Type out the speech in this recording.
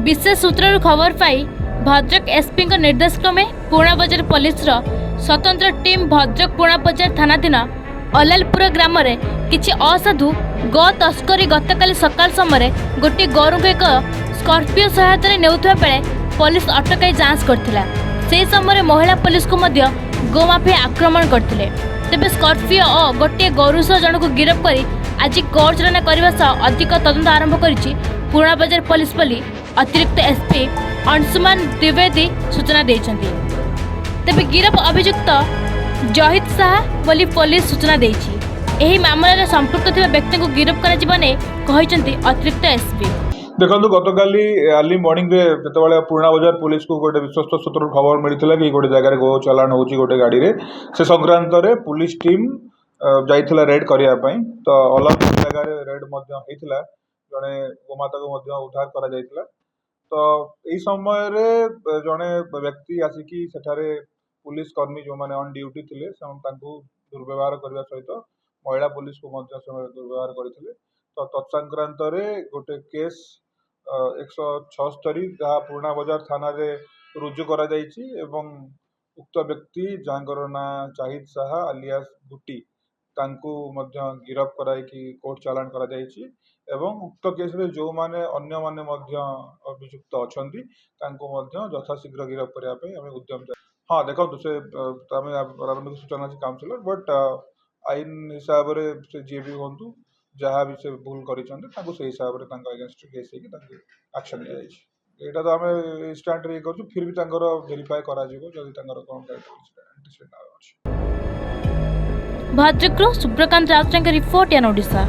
विशेष सूत्र खबर पाई भद्रक एसपी निर्देश क्रमे पुणा बजार पुलिस स्वतंत्र टीम भद्रक पुणा बजार थानाधीन अलालपुर ग्राम किछि असाधु गो तस्करी गतकाली सकाल समय गोटे गोरु एक स्कॉर्पियो सहायता नेउथुवा बेले पुलिस अटकाई जांच करथिला। से समय महिला पुलिस को मध्य गोमाफिया आक्रमण करथिले। तेबे स्कॉर्पियो और गोटे गोरु सह जन को गिरफ्त करी आज कोर्चना करने सह अधिक तदंत आरंभ करिछि पुणा बजार पुलिस बोली अतिरिक्त एसपी अंशुमान द्विवेदी सूचना देइछन्ति। तेबे गिरफ अभियुक्त जहिद शाह बोली पुलिस सूचना देइछि। एही मामलार संपृक्त थिबा व्यक्ति को गिरफ्त करा जिबाने कहिसन्ति अतिरिक्त एसपी। देखो गतकाली अर्ली मॉर्निंग रे जेतेबेले पुणा बजार पुलिस को गोटे विश्वस्त सूत्र खबर मिलता कि गोटे जगह गो चलाण होची गोटे गाड़ी रे से संक्रांत रे पुलिस टीम जाइथिला रेड करिया पई। तो अलग जगह रे रेड मध्य हेतिला जने गोमाता को मध्य उद्धार करा जाइथिला। तो एही समय रे जने व्यक्ति आसिकी सेठारे पुलिस कर्मी जो माने ऑन ड्यूटी थिले तांको दुर्व्यवहार करबा सहित महिला पुलिस को मध्य दुर्व्यवहार करथिले। तो तत्संक्रांत रे गोटे केस 176 जहाँ पुणा बजार थाना रे रुजु करा जाइछि एवं उक्त व्यक्ति जांकर ना चाहिद शाह अलियास गुटी तांको मध्य गिरफ्त कराई कि कोर्ट चालान करा जाइछि एवं उक्त केस रे जो माने अन्य माने मध्य अभियुक्त अछंती तांको मध्य यथाशीघ्र गिरफ्त करिया पई हमें उद्यम हाँ देखो से तमे प्रारंभिक सूचना अछि काउंसिलर बट आईन हिसाब रे से जे भी होंतु जहाँ भी से भूल करिसंते तांको से हिसाब रे तांको अगेंस्ट केस हेकि तांको एक्शन लिया जाइछि। एटा तो हमें इंस्टेंट रे करछु फिर भी तांकर वेरीफाई करा जिवो जदि तांकर कोन कैरेक्टर अछि। भद्रक सुब्रकांत राउत रिपोर्ट यान ओडिशा।